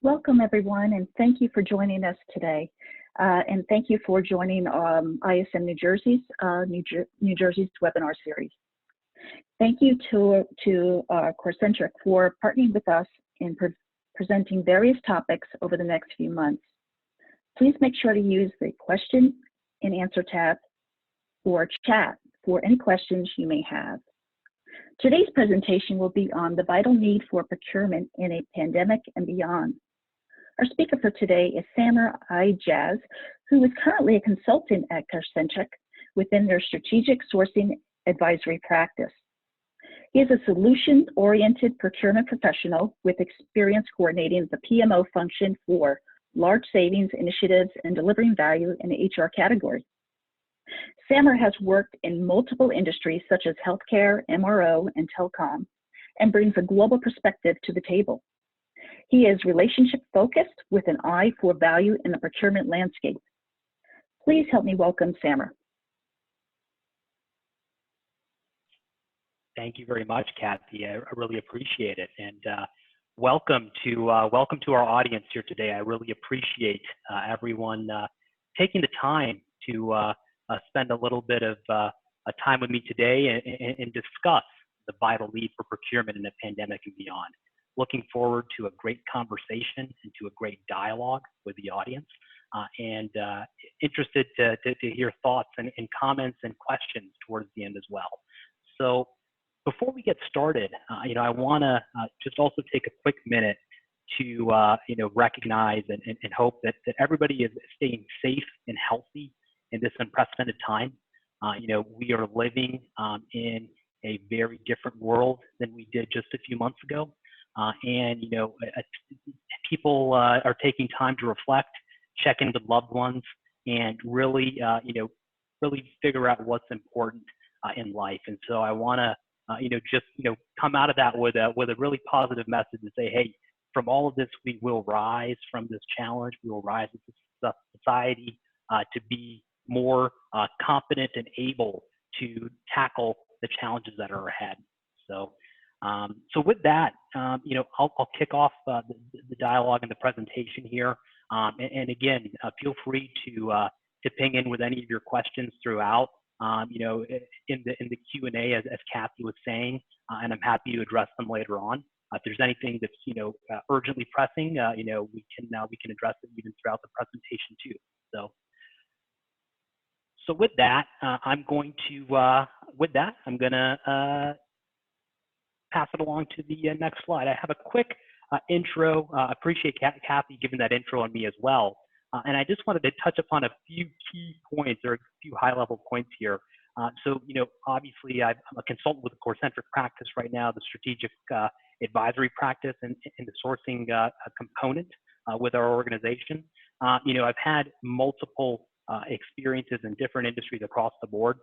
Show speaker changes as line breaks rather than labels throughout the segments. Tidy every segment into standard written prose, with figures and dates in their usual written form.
Welcome, everyone, and thank you for joining us today. And thank you for joining ISM New Jersey's webinar series. Thank you to Concentric for partnering with us in presenting various topics over the next few months. Please make sure to use the question and answer tab or chat for any questions you may have. Today's presentation will be on the vital need for procurement in a pandemic and beyond. Our speaker for today is Samer Ijaz, who is currently a consultant at Concentric within their strategic sourcing advisory practice. He is a solution-oriented procurement professional with experience coordinating the PMO function for large savings initiatives and delivering value in the HR category. Samer has worked in multiple industries such as healthcare, MRO, and telecom, and brings a global perspective to the table. He is relationship-focused with an eye for value in the procurement landscape. Please help me welcome Samer.
Thank you very much, Kathy. I really appreciate it, and welcome to our audience here today. I really appreciate everyone taking the time to spend a little bit of time with me today and discuss the vital need for procurement in the pandemic and beyond. Looking forward to a great conversation and to a great dialogue with the audience, and interested to hear thoughts and comments and questions towards the end as well. So before we get started, I want to just also take a quick minute to recognize and hope that everybody is staying safe and healthy in this unprecedented time. We are living in a very different world than we did just a few months ago. And people are taking time to reflect, check in with loved ones, and really figure out what's important in life. And so I want to just come out of that with a really positive message and say, hey, from all of this, we will rise from this challenge. We will rise as a society to be more confident and able to tackle the challenges that are ahead. So with that, I'll kick off the dialogue and the presentation here. And again, feel free to ping in with any of your questions throughout. In the Q&A, as Kathy was saying, and I'm happy to address them later on. If there's anything that's urgently pressing, we can address it even throughout the presentation too. So with that, I'm going to pass it along to the next slide. I have a quick intro. I appreciate Kathy giving that intro on me as well. And I just wanted to touch upon a few key points or a few high-level points here. Obviously, I'm a consultant with the Concentric practice right now, the strategic advisory practice and the sourcing component with our organization. I've had multiple experiences in different industries across the board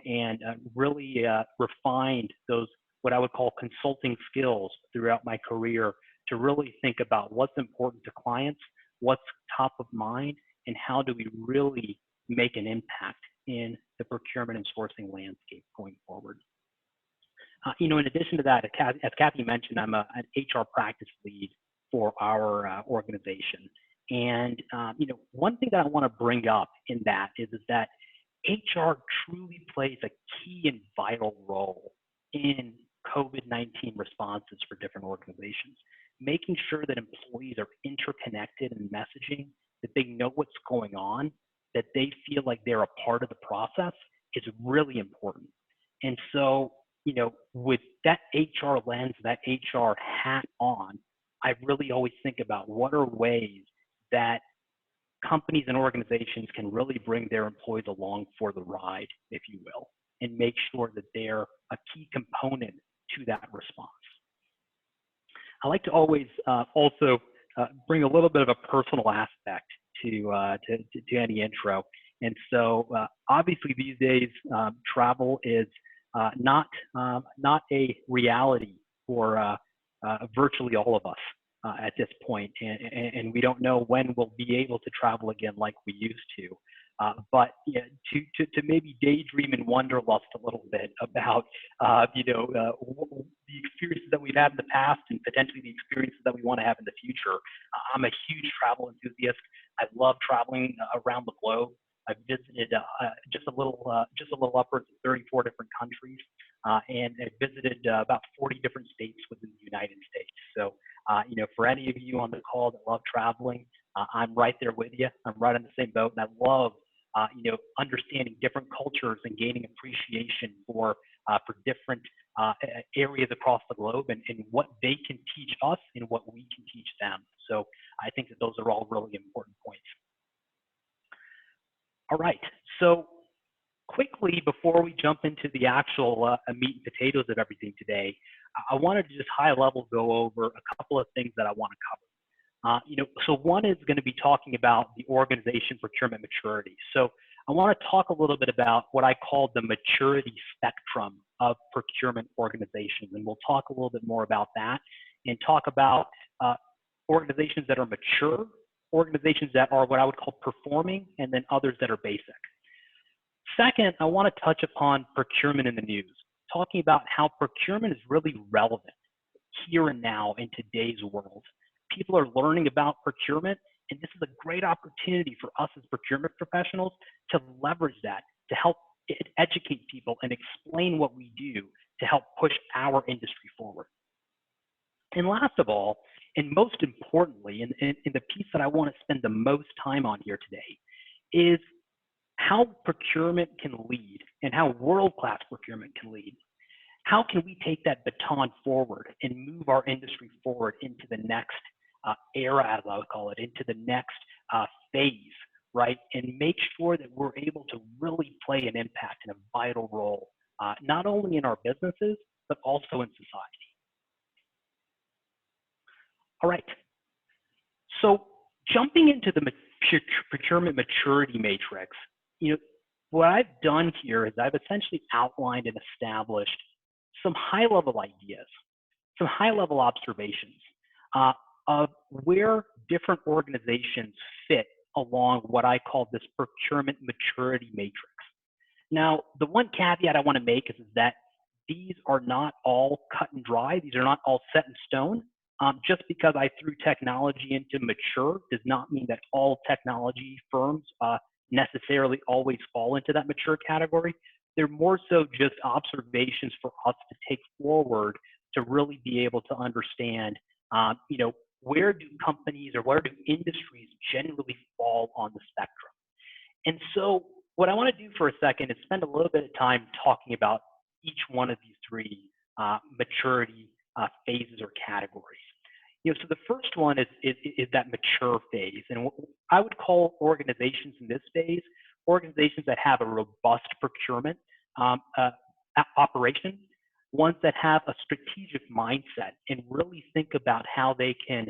and really refined those what I would call consulting skills throughout my career to really think about what's important to clients, what's top of mind, and how do we really make an impact in the procurement and sourcing landscape going forward. In addition to that, as Kathy mentioned, I'm an HR practice lead for our organization. And one thing that I want to bring up in that is that HR truly plays a key and vital role in COVID-19 responses for different organizations, making sure that employees are interconnected in messaging, that they know what's going on, that they feel like they're a part of the process is really important. And so, with that HR lens, that HR hat on, I really always think about what are ways that companies and organizations can really bring their employees along for the ride, if you will, and make sure that they're a key component to that response. I like to always also bring a little bit of a personal aspect to any intro. And so obviously these days, travel is not a reality for virtually all of us. at this point, and we don't know when we'll be able to travel again like we used to. But yeah, to maybe daydream and wanderlust a little bit about the experiences that we've had in the past and potentially the experiences that we want to have in the future. I'm a huge travel enthusiast. I love traveling around the globe. I've visited just a little upwards of 34 different countries, and I've visited about 40 different states within the United States. So, for any of you on the call that love traveling, I'm right there with you. I'm right on the same boat, and I love, understanding different cultures and gaining appreciation for different areas across the globe and what they can teach us and what we can teach them. So I think that those are all really important points. All right, so quickly before we jump into the actual meat and potatoes of everything today, I wanted to just high level go over a couple of things that I want to cover. So one is going to be talking about the organization procurement maturity. So I want to talk a little bit about what I call the maturity spectrum of procurement organizations, and we'll talk a little bit more about that and talk about organizations that are mature, organizations that are what I would call performing, and then others that are basic. Second, I want to touch upon procurement in the news, talking about how procurement is really relevant here and now in today's world. People are learning about procurement, and this is a great opportunity for us as procurement professionals to leverage that, to help educate people and explain what we do to help push our industry forward. And last of all, and most importantly, in the piece that I want to spend the most time on here today, is how procurement can lead and how world-class procurement can lead. How can we take that baton forward and move our industry forward into the next era, as I would call it, into the next phase, right? And make sure that we're able to really play an impact and a vital role, not only in our businesses, but also in society. All right, so jumping into the procurement maturity matrix, what I've done here is I've essentially outlined and established some high-level ideas, some high-level observations of where different organizations fit along what I call this procurement maturity matrix. Now, the one caveat I want to make is that these are not all cut and dry. These are not all set in stone. Just because I threw technology into mature does not mean that all technology firms necessarily always fall into that mature category. They're more so just observations for us to take forward to really be able to understand, where do companies or where do industries generally fall on the spectrum. And so what I want to do for a second is spend a little bit of time talking about each one of these three maturity phases or categories. So the first one is that mature phase. And what I would call organizations in this phase, organizations that have a robust procurement operation, ones that have a strategic mindset and really think about how they can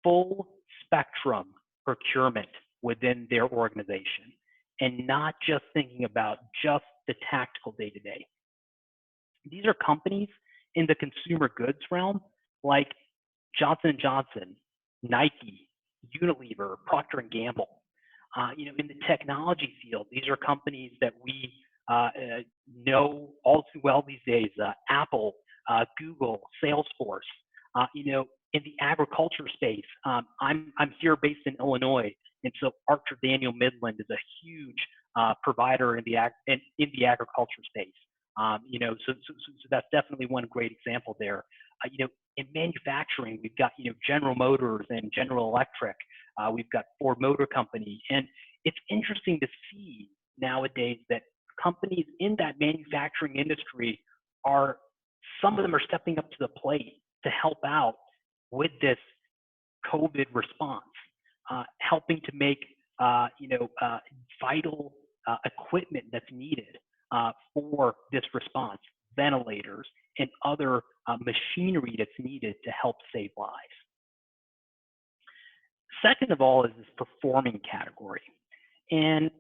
full spectrum procurement within their organization and not just thinking about just the tactical day-to-day. These are companies in the consumer goods realm like Johnson & Johnson, Nike, Unilever, Procter & Gamble. In the technology field, these are companies that we know all too well these days, Apple, Google, Salesforce. In the agriculture space, I'm here based in Illinois, and so Archer Daniel Midland is a huge provider in the agriculture space. So that's definitely one great example there. In manufacturing, we've got General Motors and General Electric. We've got Ford Motor Company, and it's interesting to see nowadays that companies in that manufacturing industry some of them are stepping up to the plate to help out with this COVID response, helping to make vital equipment that's needed for this response, ventilators and other machinery that's needed to help save lives. Second of all is this performing category. And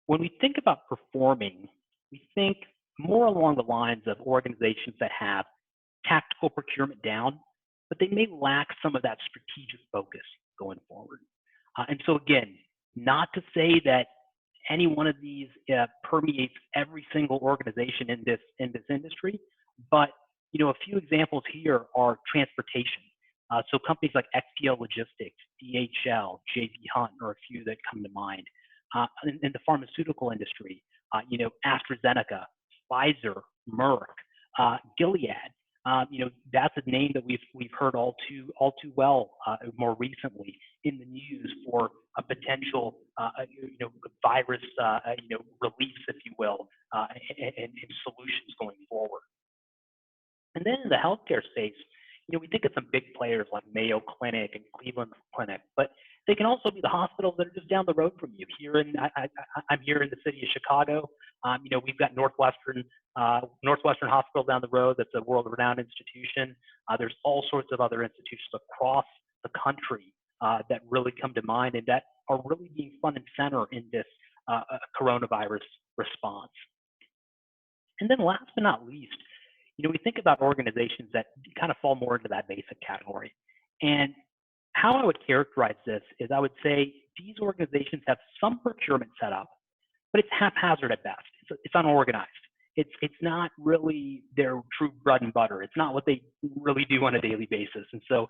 when we think about performing, we think more along the lines of organizations that have tactical procurement down, but they may lack some of that strategic focus going forward. And so again, not to say that any one of these permeates every single organization in this industry, but a few examples here are transportation. So companies like XPO Logistics, DHL, JB Hunt are a few that come to mind. In the pharmaceutical industry, AstraZeneca, Pfizer, Merck, Gilead. That's a name that we've heard all too well more recently in the news for a potential virus release, if you will, and solutions going forward. And then in the healthcare space, we think of some big players like Mayo Clinic and Cleveland Clinic, but they can also be the hospitals that are just down the road from you. I'm here in the city of Chicago. We've got Northwestern Hospital down the road. That's a world-renowned institution. There's all sorts of other institutions across the country that really come to mind and that are really being front and center in this coronavirus response. And then last but not least, we think about organizations that kind of fall more into that basic category. And how I would characterize this is I would say these organizations have some procurement set up, but it's haphazard at best. It's unorganized. It's not really their true bread and butter. It's not what they really do on a daily basis. And so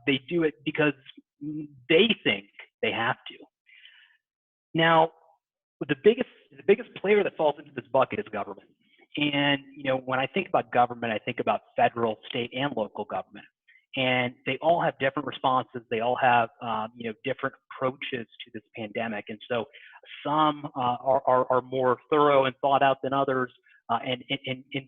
they do it because they think they have to. Now, the biggest player that falls into this bucket is government. And when I think about government, I think about federal, state, and local government. And they all have different responses. They all have different approaches to this pandemic. And so some are more thorough and thought out than others. And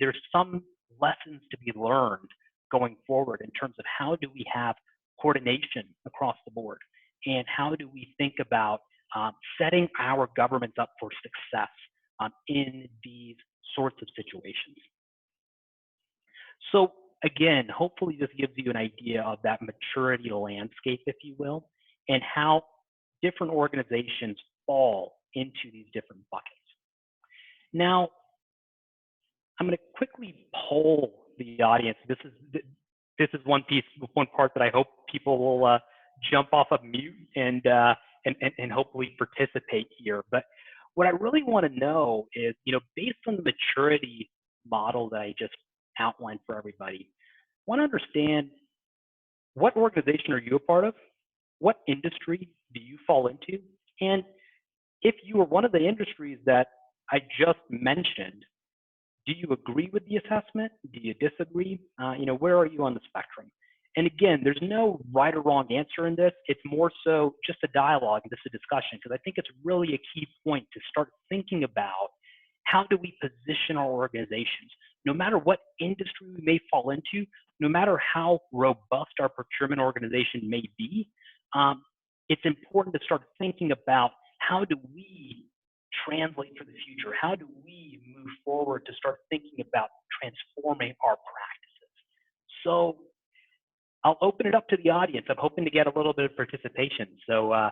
there's some lessons to be learned going forward in terms of how do we have coordination across the board, and how do we think about setting our governments up for success in these sorts of situations. So again, hopefully this gives you an idea of that maturity landscape, if you will, and how different organizations fall into these different buckets. Now, I'm going to quickly poll the audience. This is one part that I hope people will jump off of mute and hopefully participate here. But what I really want to know is, based on the maturity model that I just outlined for everybody, I want to understand, what organization are you a part of? What industry do you fall into? And if you are one of the industries that I just mentioned, do you agree with the assessment? Do you disagree? Where are you on the spectrum? And again, there's no right or wrong answer in this. It's more so just a dialogue and just a discussion, because I think it's really a key point to start thinking about, how do we position our organizations? No matter what industry we may fall into, no matter how robust our procurement organization may be, it's important to start thinking about, how do we translate for the future? How do we move forward to start thinking about transforming our practices? So I'll open it up to the audience. I'm hoping to get a little bit of participation. So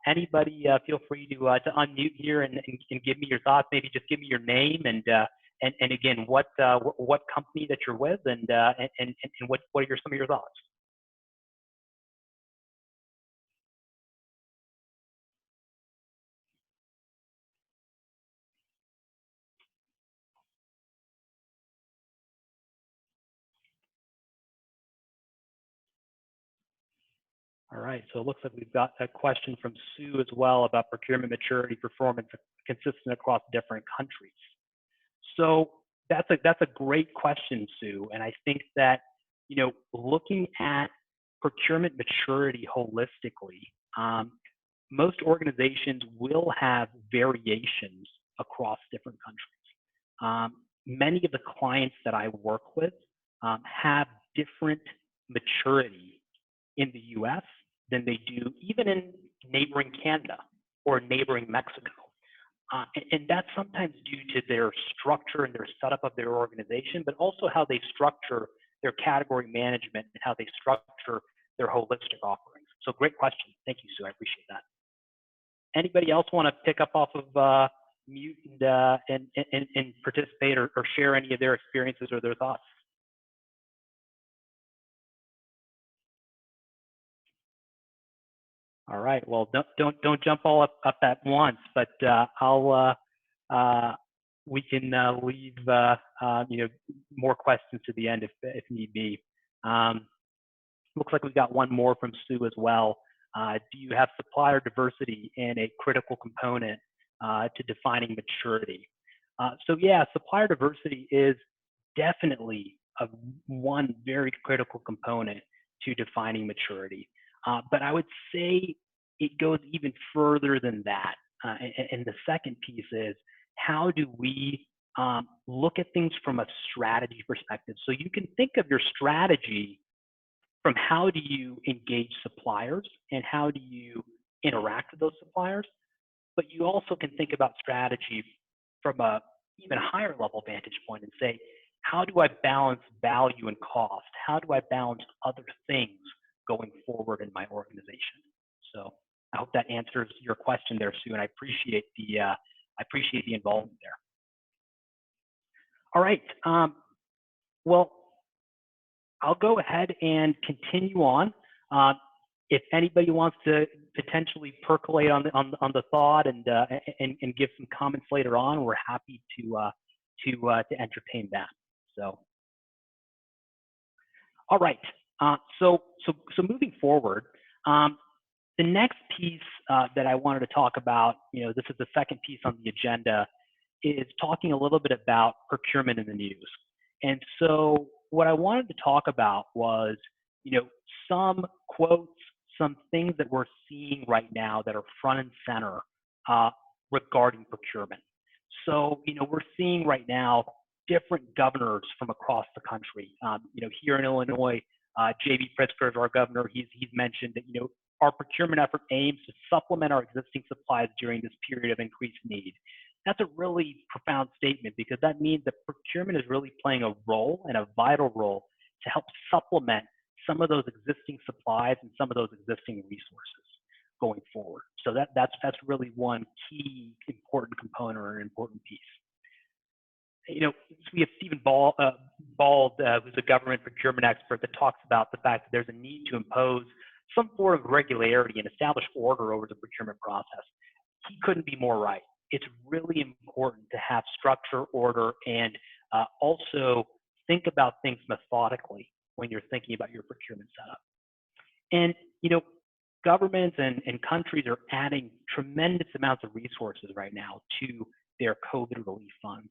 anybody, feel free to unmute here and give me your thoughts. Maybe just give me your name and again, what company that you're with, and what are some of your thoughts? All right, so it looks like we've got a question from Sue as well about procurement maturity performance consistent across different countries. So that's a great question, Sue, and I think that looking at procurement maturity holistically, most organizations will have variations across different countries. Many of the clients that I work with have different maturity in the US than they do even in neighboring Canada or neighboring Mexico. And that's sometimes due to their structure and their setup of their organization, but also how they structure their category management and how they structure their holistic offerings. So great question. Thank you, Sue. I appreciate that. Anybody else want to pick up off of mute and participate or share any of their experiences or their thoughts? All right. Well, don't jump all up at once, but we can leave more questions to the end if need be. Looks like we've got one more from Sue as well. Do you have supplier diversity in a critical component to defining maturity? So yeah, supplier diversity is definitely one very critical component to defining maturity. But I would say it goes even further than that. And the second piece is, how do we look at things from a strategy perspective? So you can think of your strategy from how do you engage suppliers and how do you interact with those suppliers, but you also can think about strategy from a even higher level vantage point and say, how do I balance value and cost? How do I balance other things going forward in my organization? So I hope that answers your question there, Sue, and I appreciate the involvement there. All right. Well, I'll go ahead and continue on. If anybody wants to potentially percolate on the thought and give some comments later on, we're happy to entertain that. So, all right. So moving forward, the next piece that I wanted to talk about, this is the second piece on the agenda, is talking a little bit about procurement in the news. And so what I wanted to talk about was, some quotes, some things that we're seeing right now that are front and center regarding procurement. So, we're seeing right now different governors from across the country. Here in Illinois, J.B. Pritzker is our governor. He's mentioned that, our procurement effort aims to supplement our existing supplies during this period of increased need. That's a really profound statement, because that means that procurement is really playing a role, and a vital role, to help supplement some of those existing supplies and some of those existing resources going forward. So that's really one key important component or an important piece. We have Stephen Bald, who's a government procurement expert, that talks about the fact that there's a need to impose some form of regularity and establish order over the procurement process. He couldn't be more right. It's really important to have structure, order, and also think about things methodically when you're thinking about your procurement setup. And, governments and countries are adding tremendous amounts of resources right now to their COVID relief funds.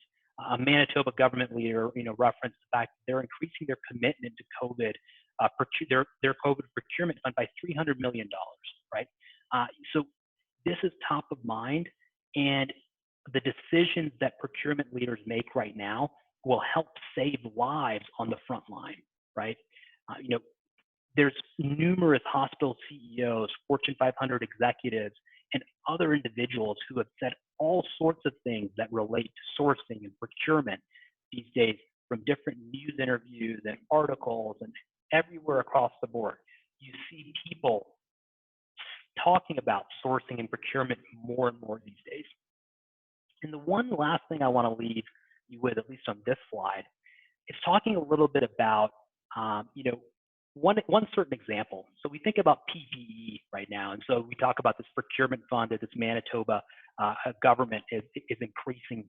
A Manitoba government leader, referenced the fact that they're increasing their commitment to COVID, their COVID procurement fund by $300 million, right? So this is top of mind, and the decisions that procurement leaders make right now will help save lives on the front line, right? There's numerous hospital CEOs, Fortune 500 executives, and other individuals who have said all sorts of things that relate to sourcing and procurement these days, from different news interviews and articles and everywhere across the board. You see people talking about sourcing and procurement more and more these days. And the one last thing I want to leave you with, at least on this slide, is talking a little bit about, one certain example. So we think about PPE right now, and so we talk about this procurement fund that this Manitoba government is increasing,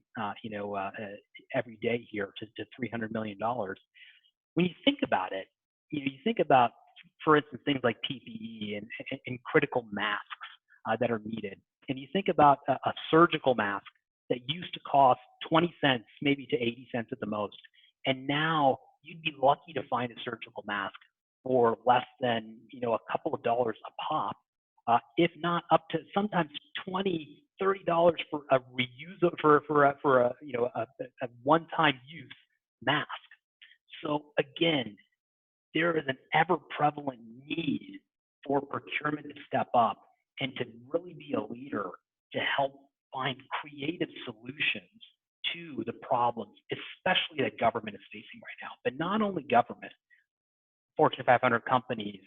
every day here to $300 million. When you think about it, you think about, for instance, things like PPE and critical masks that are needed, and you think about a surgical mask that used to cost 20 cents, maybe to 80 cents at the most, and now you'd be lucky to find a surgical mask for less than a couple of dollars a pop, if not up to sometimes $20, $30 for a a one-time use mask. So again, there is an ever-prevalent need for procurement to step up and to really be a leader to help find creative solutions to the problems, especially that government is facing right now. But not only government, Fortune 500 companies,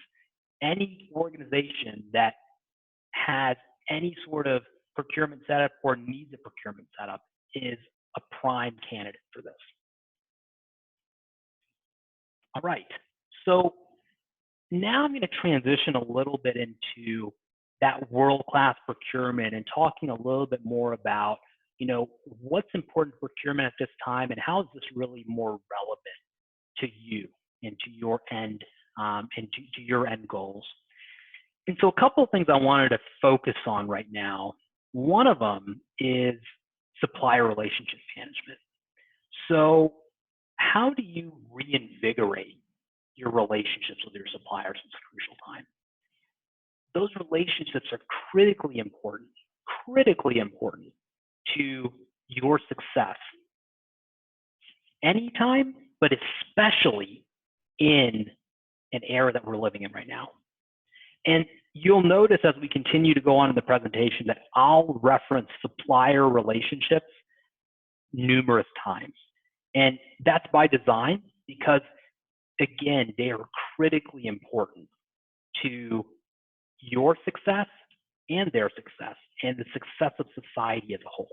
any organization that has any sort of procurement setup or needs a procurement setup is a prime candidate for this. All right, so now I'm going to transition a little bit into that world-class procurement and talking a little bit more about, what's important to procurement at this time and how is this really more relevant to you and to your end and to your end goals. And so a couple of things I wanted to focus on right now. One of them is supplier relationship management. So how do you reinvigorate your relationships with your suppliers at this crucial time? Those relationships are critically important to your success anytime, but especially in an era that we're living in right now. And you'll notice as we continue to go on in the presentation that I'll reference supplier relationships numerous times. And that's by design because, again, they are critically important to your success and their success and the success of society as a whole.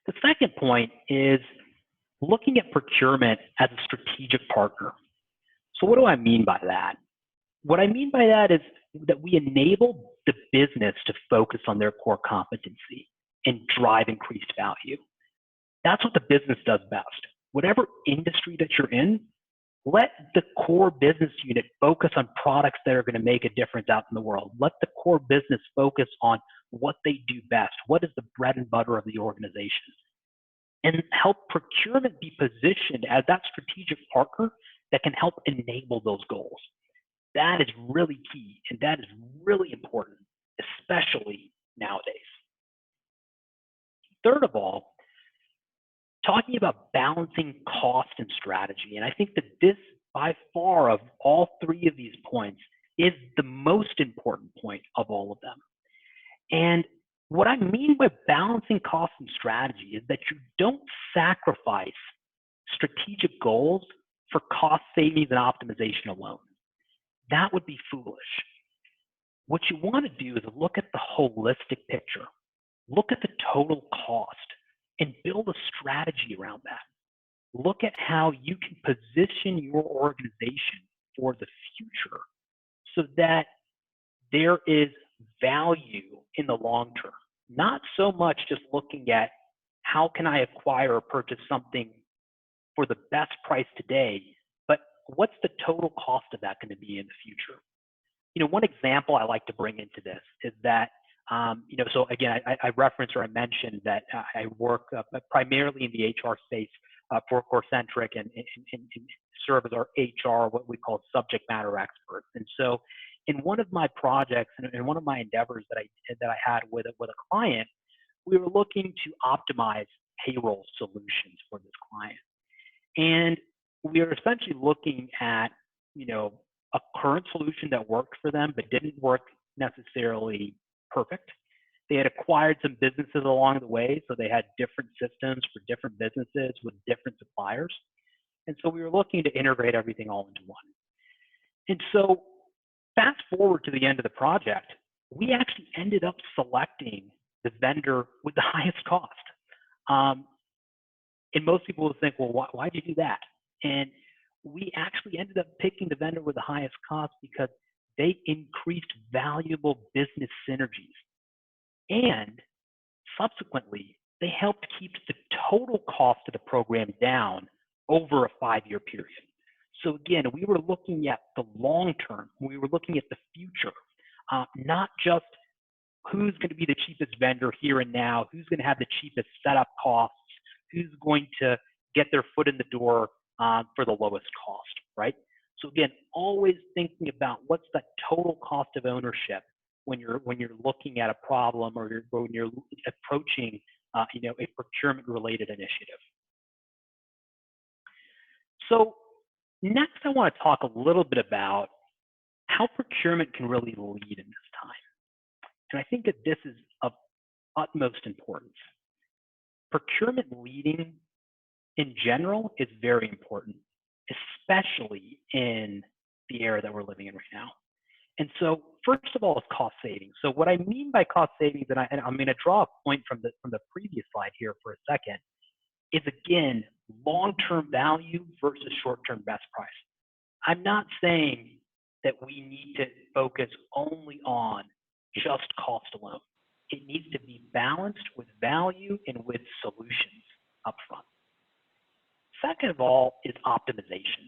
The second point is looking at procurement as a strategic partner. So what do I mean by that? What I mean by that is that we enable the business to focus on their core competency and drive increased value. That's what the business does best. Whatever industry that you're in, let the core business unit focus on products that are going to make a difference out in the world. Let the core business focus on what they do best. What is the bread and butter of the organization? And help procurement be positioned as that strategic partner that can help enable those goals. That is really key, and that is really important, especially nowadays. Third of all, talking about balancing cost and strategy. And I think that this, by far, of all three of these points, is the most important point of all of them. And what I mean by balancing cost and strategy is that you don't sacrifice strategic goals for cost savings and optimization alone. That would be foolish. What you want to do is look at the holistic picture, look at the total cost, and build a strategy around that. Look at how you can position your organization for the future so that there is value in the long term. Not so much just looking at how can I acquire or purchase something for the best price today, but what's the total cost of that going to be in the future? One example I like to bring into this is that so again, I referenced or I mentioned that I work primarily in the HR space for Corecentric and serve as our HR, what we call subject matter experts. And so in one of my projects and in one of my endeavors that I had with a client, we were looking to optimize payroll solutions for this client. And we were essentially looking at, a current solution that worked for them, but didn't work necessarily perfect. They had acquired some businesses along the way, so they had different systems for different businesses with different suppliers. And so we were looking to integrate everything all into one. And so fast forward to the end of the project, we actually ended up selecting the vendor with the highest cost. And most people will think, well, why'd you do that? And we actually ended up picking the vendor with the highest cost because they increased valuable business synergies. And subsequently, they helped keep the total cost of the program down over a 5-year period. So again, we were looking at the long term. We were looking at the future, not just who's going to be the cheapest vendor here and now, who's going to have the cheapest setup costs, who's going to get their foot in the door for the lowest cost, right? So again, always thinking about what's that total cost of ownership when you're looking at a problem or when you're approaching a procurement-related initiative. So next, I want to talk a little bit about how procurement can really lead in this time. And I think that this is of utmost importance. Procurement leading in general is very important, especially in the era that we're living in right now. And so first of all is cost savings. So what I mean by cost savings, and I'm going to draw a point from the previous slide here for a second, is again, long-term value versus short-term best price. I'm not saying that we need to focus only on just cost alone. It needs to be balanced with value and with solutions upfront. Second of all is optimization.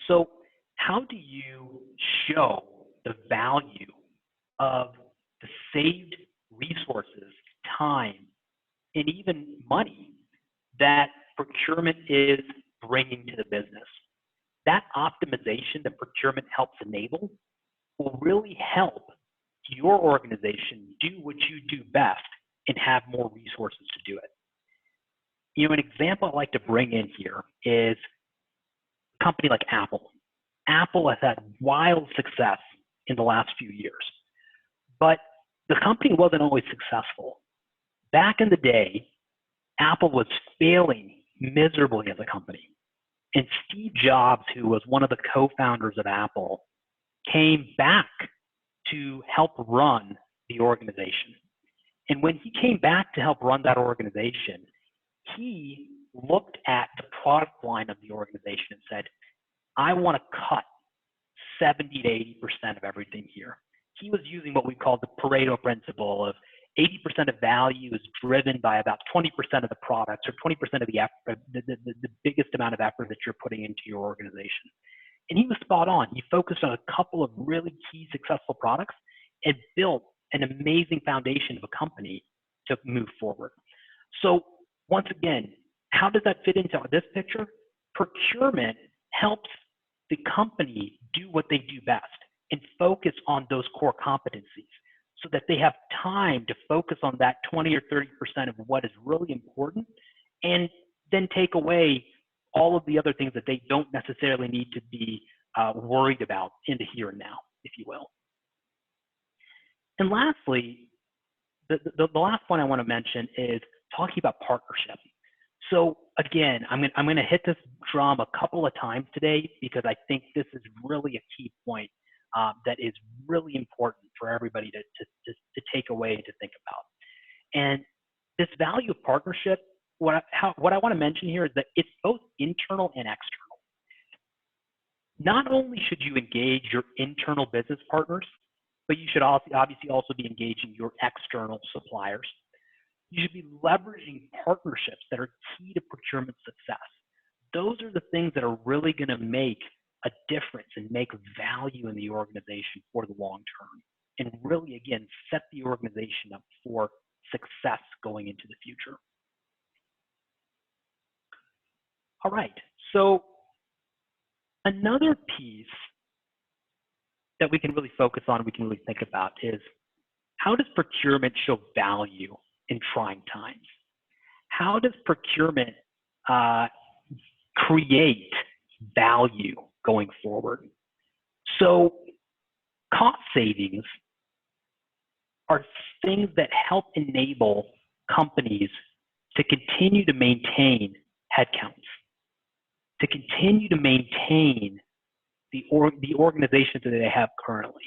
So how do you show the value of the saved resources, time, and even money that procurement is bringing to the business? That optimization that procurement helps enable will really help your organization do what you do best and have more resources to do it. You know, an example I like to bring in here is a company like Apple. Apple has had wild success in the last few years, but the company wasn't always successful. Back in the day, Apple was failing miserably as a company. And Steve Jobs, who was one of the co-founders of Apple, came back to help run the organization. And when he came back to help run that organization, he looked at the product line of the organization and said, I want to cut 70 to 80% of everything here. He was using what we call the Pareto principle of 80% of value is driven by about 20% of the products, or 20% of the effort, the biggest amount of effort that you're putting into your organization. And he was spot on. He focused on a couple of really key successful products and built an amazing foundation of a company to move forward. So once again, how does that fit into this picture? Procurement helps the company do what they do best and focus on those core competencies, so that they have time to focus on that 20 or 30% of what is really important, and then take away all of the other things that they don't necessarily need to be worried about in the here and now, if you will. And lastly, the last point I want to mention is talking about partnership. So again, I'm going to hit this drum a couple of times today, because I think this is really a key point that is really important for everybody to take away and to think about. And this value of partnership, what I want to mention here is that it's both internal and external. Not only should you engage your internal business partners, but you should obviously also be engaging your external suppliers. You should be leveraging partnerships that are key to procurement success. Those are the things that are really going to make a difference and make value in the organization for the long term, and really, again, set the organization up for success going into the future. All right, so another piece that we can really focus on, we can really think about, is how does procurement show value in trying times? How does procurement create value going forward? So cost savings are things that help enable companies to continue to maintain headcounts, to continue to maintain the organizations that they have currently.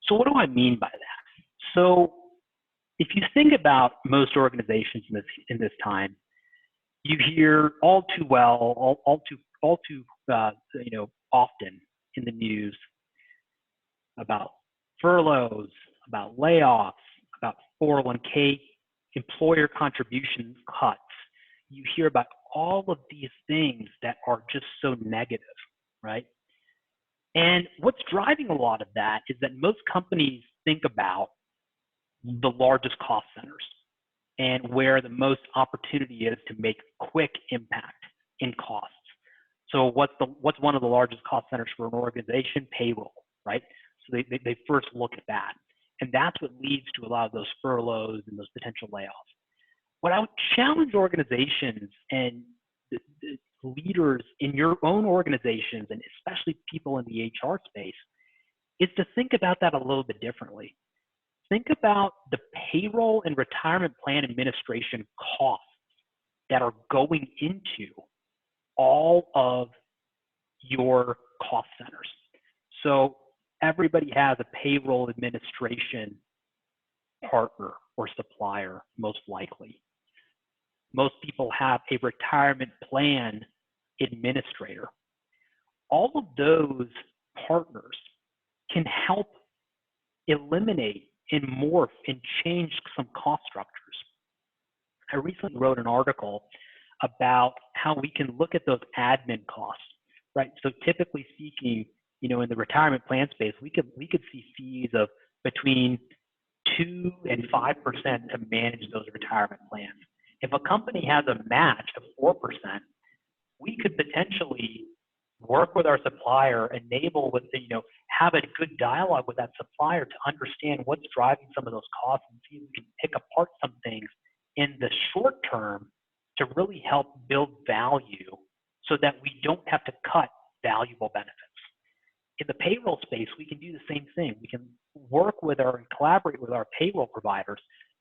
So what do I mean by that? So if you think about most organizations in this time, you hear all too well, all too often in the news about furloughs, about layoffs, about 401k employer contribution cuts. You hear about all of these things that are just so negative, right? And what's driving a lot of that is that most companies think about the largest cost centers and where the most opportunity is to make quick impact in costs. So what's one of the largest cost centers for an organization? Payroll, right? So they first look at that. And that's what leads to a lot of those furloughs and those potential layoffs. What I would challenge organizations and the leaders in your own organizations, and especially people in the HR space, is to think about that a little bit differently. Think about the payroll and retirement plan administration costs that are going into all of your cost centers. So everybody has a payroll administration partner or supplier, most likely. Most people have a retirement plan administrator. All of those partners can help eliminate and morph and change some cost structures. I recently wrote an article about how we can look at those admin costs, right? So typically speaking, in the retirement plan space, we could see fees of between 2 and 5% to manage those retirement plans. If a company has a match of 4%, we could potentially work with our supplier, have a good dialogue with that supplier to understand what's driving some of those costs and see if we can pick apart some things in the short term to really help build value so that we don't have to cut valuable benefits. In the payroll space, we can do the same thing. We can work with and collaborate with our payroll providers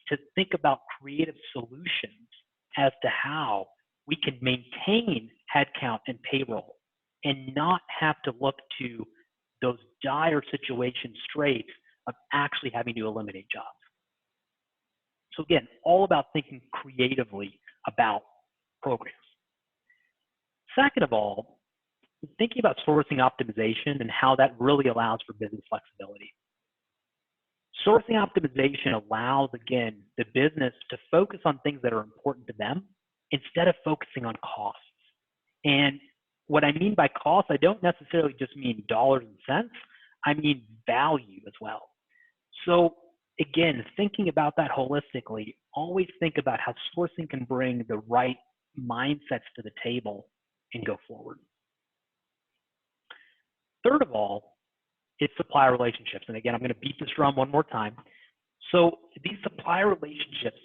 to think about creative solutions as to how we can maintain headcount and payroll and not have to look to those dire situation straits of actually having to eliminate jobs. So again, all about thinking creatively about programs. Second of all, thinking about sourcing optimization and how that really allows for business flexibility. Sourcing optimization allows, again, the business to focus on things that are important to them instead of focusing on costs. And what I mean by cost, I don't necessarily just mean dollars and cents. I mean value as well. So again, thinking about that holistically, always think about how sourcing can bring the right mindsets to the table and go forward. Third of all, it's supplier relationships. And again, I'm going to beat this drum one more time. So these supplier relationships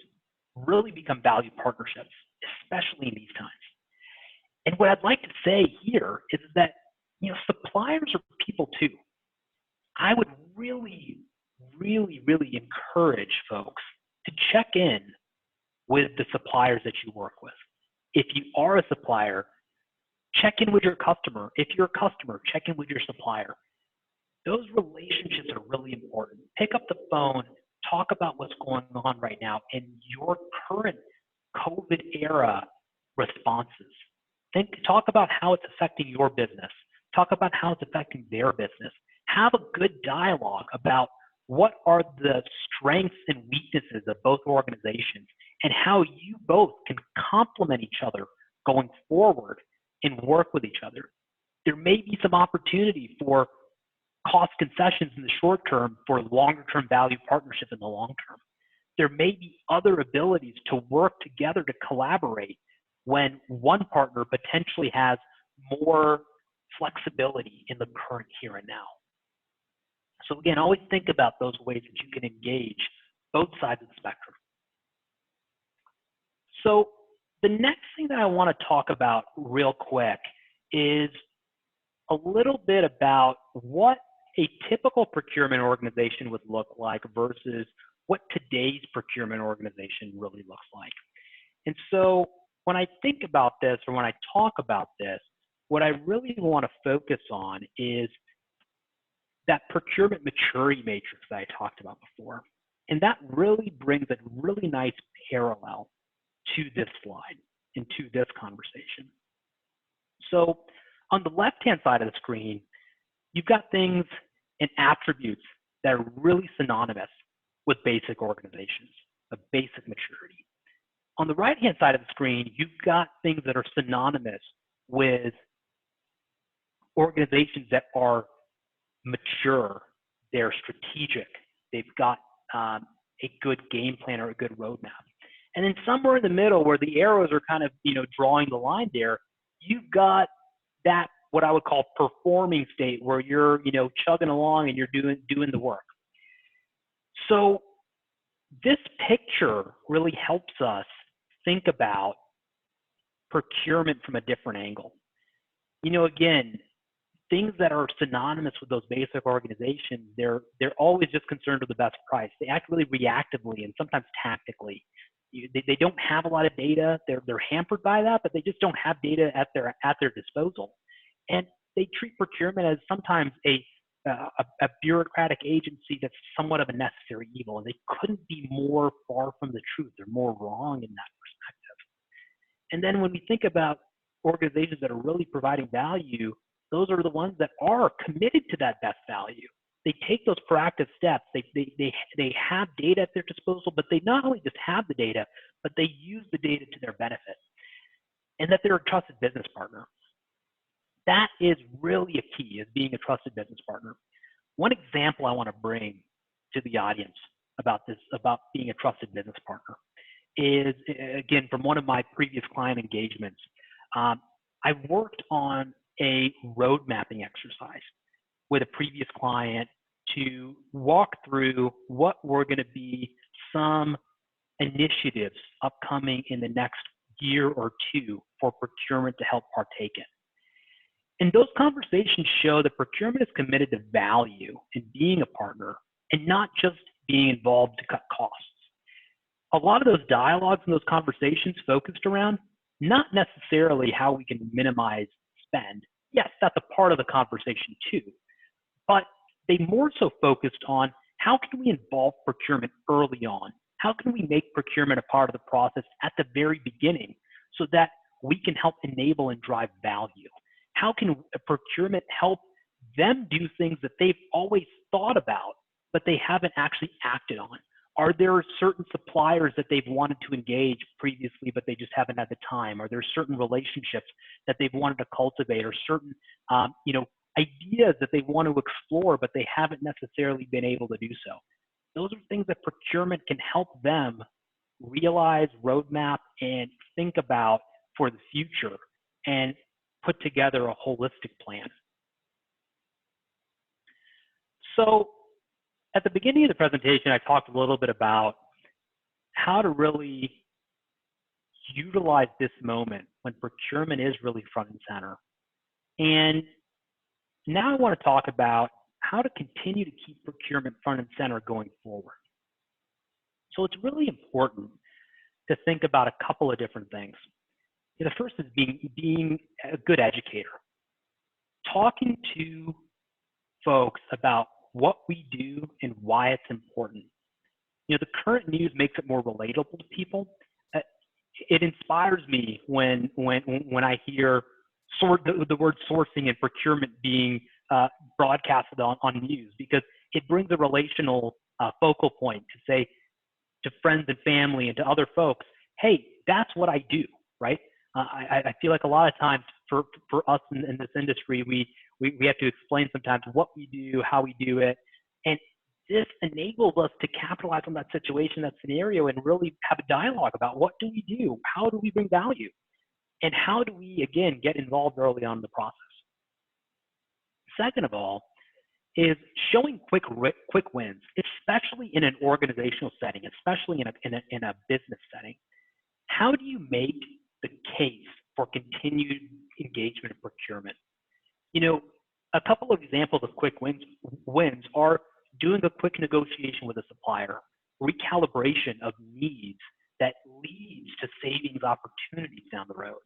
really become valued partnerships, especially in these times. And what I'd like to say here is that, suppliers are people too. I would really, really, really encourage folks to check in with the suppliers that you work with. If you are a supplier, check in with your customer. If you're a customer, check in with your supplier. Those relationships are really important. Pick up the phone, talk about what's going on right now and your current COVID era responses. Talk about how it's affecting your business. Talk about how it's affecting their business. Have a good dialogue about what are the strengths and weaknesses of both organizations and how you both can complement each other going forward and work with each other. There may be some opportunity for cost concessions in the short term for longer term value partnership in the long term. There may be other abilities to work together to collaborate when one partner potentially has more flexibility in the current here and now. So again, always think about those ways that you can engage both sides of the spectrum. So the next thing that I want to talk about real quick is a little bit about what a typical procurement organization would look like versus what today's procurement organization really looks like. And so when I think about this, or when I talk about this, what I really want to focus on is that procurement maturity matrix that I talked about before. And that really brings a really nice parallel to this slide and to this conversation. So on the left-hand side of the screen, you've got things and attributes that are really synonymous with basic organizations, of basic maturity. On the right-hand side of the screen, you've got things that are synonymous with organizations that are mature, they're strategic, they've got a good game plan or a good roadmap. And then somewhere in the middle where the arrows are kind of, drawing the line there, you've got that, what I would call performing state where you're, chugging along and you're doing the work. So this picture really helps us think about procurement from a different angle. Again, things that are synonymous with those basic organizations, they're always just concerned with the best price. They act really reactively and sometimes tactically. They don't have a lot of data. They're hampered by that, but they just don't have data at their disposal. And they treat procurement as sometimes a bureaucratic agency that's somewhat of a necessary evil, and they couldn't be more far from the truth. They're more wrong in that perspective. And then when we think about organizations that are really providing value, those are the ones that are committed to that best value. They take those proactive steps. They have data at their disposal, but they not only just have the data, but they use the data to their benefit, and that they're a trusted business partner. That is really a key, is being a trusted business partner. One example I want to bring to the audience about this, about being a trusted business partner, is, again, from one of my previous client engagements. I worked on a road mapping exercise with a previous client to walk through what were going to be some initiatives upcoming in the next year or two for procurement to help partake in. And those conversations show that procurement is committed to value and being a partner, and not just being involved to cut costs. A lot of those dialogues and those conversations focused around not necessarily how we can minimize spend. Yes, that's a part of the conversation too, but they more so focused on how can we involve procurement early on? How can we make procurement a part of the process at the very beginning so that we can help enable and drive value? How can procurement help them do things that they've always thought about, but they haven't actually acted on? Are there certain suppliers that they've wanted to engage previously, but they just haven't had the time? Are there certain relationships that they've wanted to cultivate, or certain ideas that they want to explore, but they haven't necessarily been able to do so? Those are things that procurement can help them realize, roadmap, and think about for the future, and put together a holistic plan. So at the beginning of the presentation, I talked a little bit about how to really utilize this moment when procurement is really front and center. And now I want to talk about how to continue to keep procurement front and center going forward. So it's really important to think about a couple of different things. The first is being a good educator. Talking to folks about what we do and why it's important. The current news makes it more relatable to people. It inspires me when I hear the word sourcing and procurement being broadcasted on news, because it brings a relational focal point to say to friends and family and to other folks, hey, that's what I do, right? I feel like a lot of times for us in this industry, we have to explain sometimes what we do, how we do it, and this enables us to capitalize on that situation, that scenario, and really have a dialogue about what do we do, how do we bring value, and how do we, again, get involved early on in the process. Second of all, is showing quick wins, especially in an organizational setting, especially in a business setting. How do you make the case for continued engagement in procurement? A couple of examples of quick wins are doing a quick negotiation with a supplier, recalibration of needs that leads to savings opportunities down the road.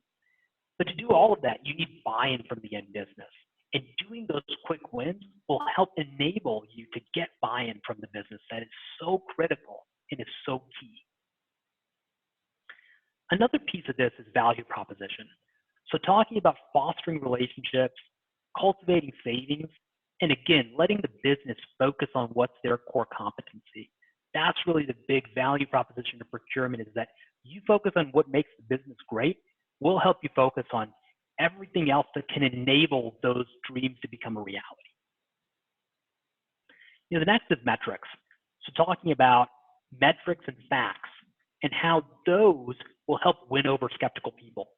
But to do all of that, you need buy-in from the end business. And doing those quick wins will help enable you to get buy-in from the business. That is so critical and is so key. Another piece of this is value proposition. So talking about fostering relationships, cultivating savings, and again, letting the business focus on what's their core competency. That's really the big value proposition of procurement, is that you focus on what makes the business great. We'll help you focus on everything else that can enable those dreams to become a reality. The next is metrics. So talking about metrics and facts and how those will help win over skeptical people.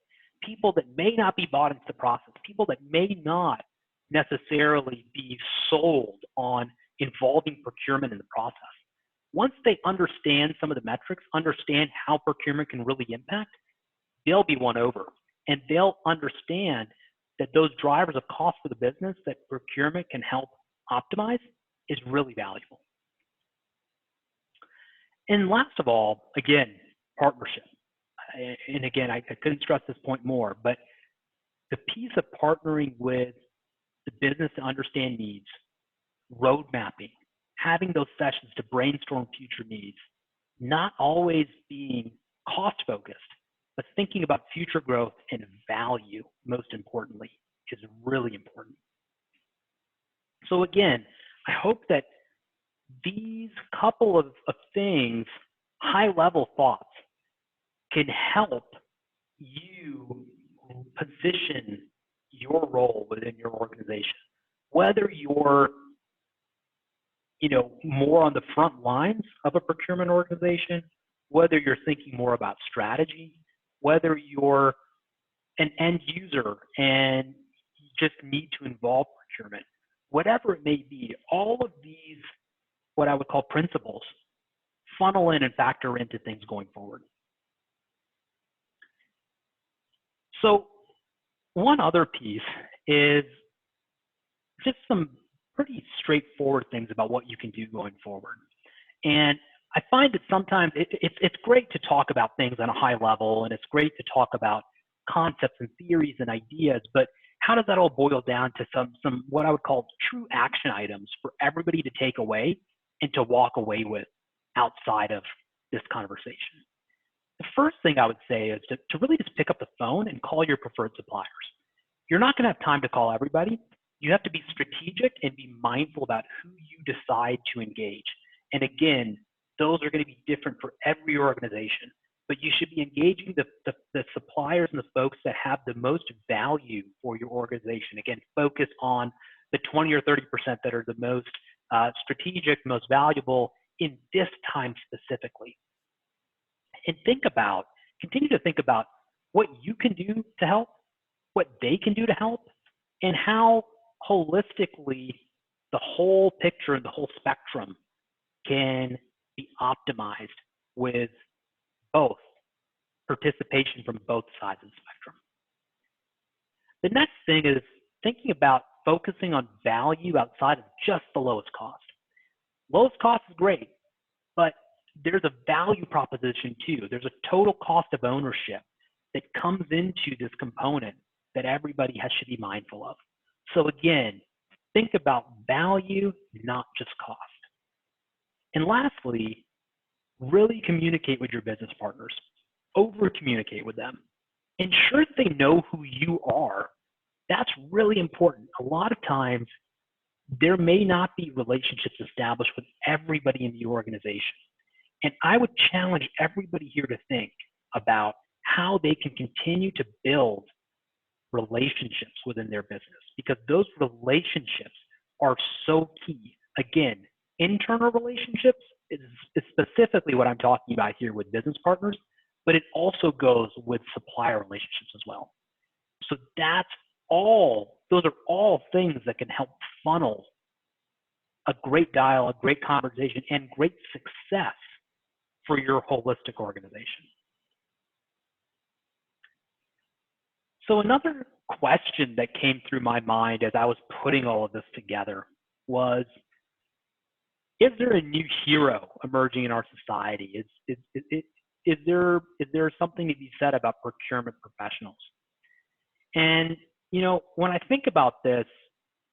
People that may not be bought into the process, people that may not necessarily be sold on involving procurement in the process. Once they understand some of the metrics, understand how procurement can really impact, they'll be won over. And they'll understand that those drivers of cost for the business that procurement can help optimize is really valuable. And last of all, again, partnership. And again, I couldn't stress this point more, but the piece of partnering with the business to understand needs, road mapping, having those sessions to brainstorm future needs, not always being cost focused, but thinking about future growth and value, most importantly, is really important. So again, I hope that these couple of things, high-level thoughts, can help you position your role within your organization. Whether you're, more on the front lines of a procurement organization, whether you're thinking more about strategy, whether you're an end user and you just need to involve procurement, whatever it may be, all of these, what I would call principles, funnel in and factor into things going forward. So one other piece is just some pretty straightforward things about what you can do going forward. And I find that sometimes it's great to talk about things on a high level, and it's great to talk about concepts and theories and ideas, but how does that all boil down to some what I would call true action items for everybody to take away and to walk away with outside of this conversation? The first thing I would say is to really just pick up the phone and call your preferred suppliers. You're not going to have time to call everybody. You have to be strategic and be mindful about who you decide to engage. And again, those are going to be different for every organization, but you should be engaging the suppliers and the folks that have the most value for your organization. Again, focus on the 20 or 30% that are the most strategic, most valuable in this time specifically. And continue to think about what you can do to help, what they can do to help, and how holistically the whole picture and the whole spectrum can be optimized with both participation from both sides of the spectrum. The next thing is thinking about focusing on value outside of just the lowest cost. Lowest cost is great, but there's a value proposition too. There's a total cost of ownership that comes into this component that everybody should be mindful of. So again, think about value, not just cost. And lastly, really communicate with your business partners. Over-communicate with them. Ensure that they know who you are. That's really important. A lot of times, there may not be relationships established with everybody in the organization. And I would challenge everybody here to think about how they can continue to build relationships within their business, because those relationships are so key. Again, internal relationships is specifically what I'm talking about here with business partners, but it also goes with supplier relationships as well. So those are all things that can help funnel a great dialogue, great conversation, and great success for your holistic organization. So another question that came through my mind as I was putting all of this together was, is there a new hero emerging in our society? Is there something to be said about procurement professionals? And, when I think about this,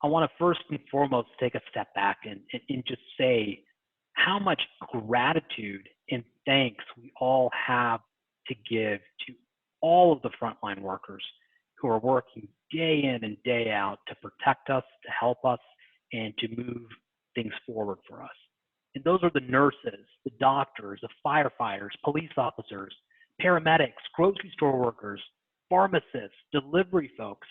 I want to first and foremost take a step back and just say how much gratitude and thanks we all have to give to all of the frontline workers who are working day in and day out to protect us, to help us, and to move things forward for us. And those are the nurses, the doctors, the firefighters, police officers, paramedics, grocery store workers, pharmacists, delivery folks,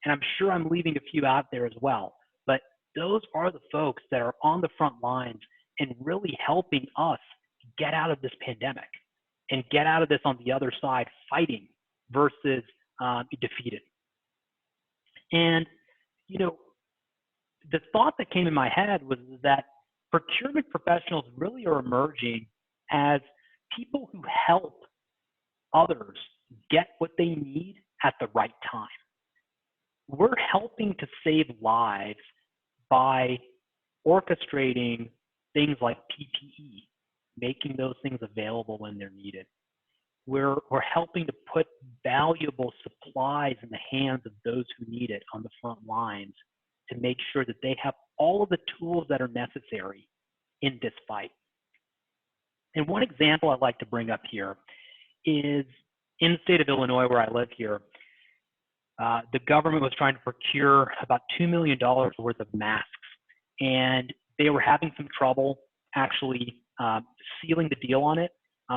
and I'm sure I'm leaving a few out there as well. But those are the folks that are on the front lines and really helping us get out of this pandemic and get out of this on the other side fighting versus be defeated. And, the thought that came in my head was that procurement professionals really are emerging as people who help others get what they need at the right time. We're helping to save lives by orchestrating things like PPE, making those things available when they're needed. We're helping to put valuable supplies in the hands of those who need it on the front lines to make sure that they have all of the tools that are necessary in this fight. And one example I'd like to bring up here is in the state of Illinois, where I live here, the government was trying to procure about $2 million worth of masks, and they were having some trouble actually sealing the deal on it.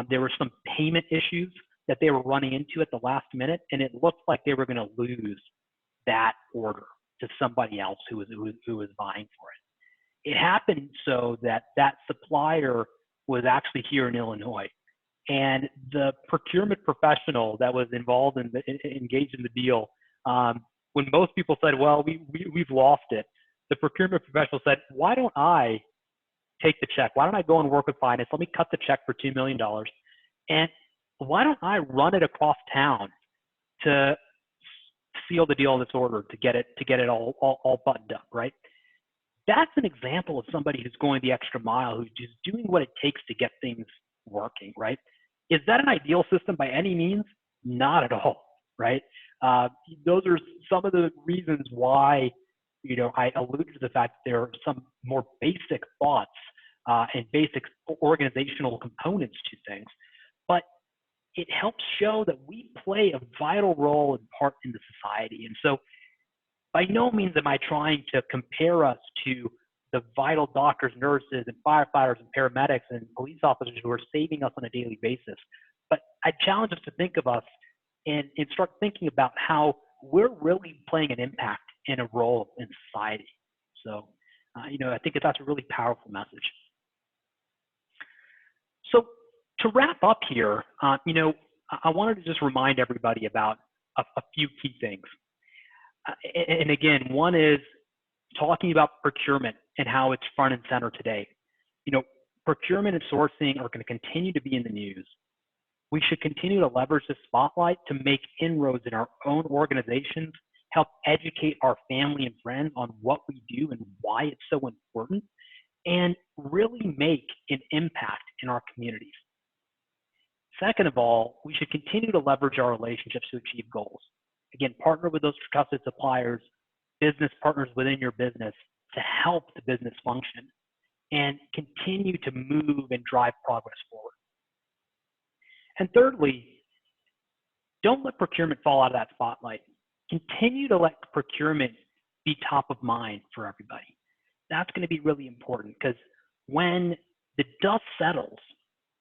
There were some payment issues that they were running into at the last minute, and it looked like they were going to lose that order to somebody else who was vying for it. It happened so that that supplier was actually here in Illinois, and the procurement professional that was involved in engaged in the deal, when most people said, "Well, we've lost it," the procurement professional said, "Why don't I take the check? Why don't I go and work with finance? Let me cut the check for $2 million, and why don't I run it across town to seal the deal on this order to get it all buttoned up, right?" That's an example of somebody who's going the extra mile, who's just doing what it takes to get things working, right? Is that an ideal system by any means? Not at all, right? Those are some of the reasons why, I alluded to the fact that there are some more basic thoughts and basic organizational components to things, but it helps show that we play a vital role and part in the society. And so by no means am I trying to compare us to the vital doctors, nurses, and firefighters, and paramedics, and police officers who are saving us on a daily basis. But I challenge us to think of us and start thinking about how we're really playing an impact in a role in society. So, I think that's a really powerful message. So to wrap up here, I wanted to just remind everybody about a few key things. And again, one is talking about procurement and how it's front and center today. Procurement and sourcing are going to continue to be in the news. We should continue to leverage the spotlight to make inroads in our own organizations, help educate our family and friends on what we do and why it's so important, and really make an impact in our communities. Second of all, we should continue to leverage our relationships to achieve goals. Again, partner with those trusted suppliers, business partners within your business to help the business function and continue to move and drive progress forward. And thirdly, don't let procurement fall out of that spotlight. Continue to let procurement be top of mind for everybody. That's going to be really important, because when the dust settles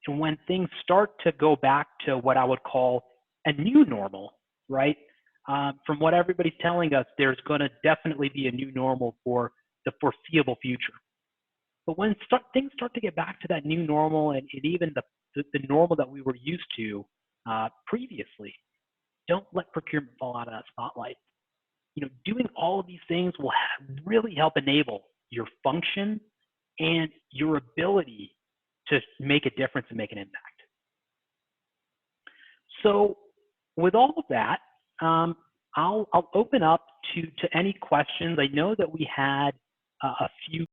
and when things start to go back to what I would call a new normal, right? From what everybody's telling us, there's going to definitely be a new normal for the foreseeable future. But when things start to get back to that new normal and even the normal that we were used to previously, don't let procurement fall out of that spotlight. Doing all of these things will really help enable your function and your ability to make a difference and make an impact. So with all of that, I'll open up to any questions. I know that we had a few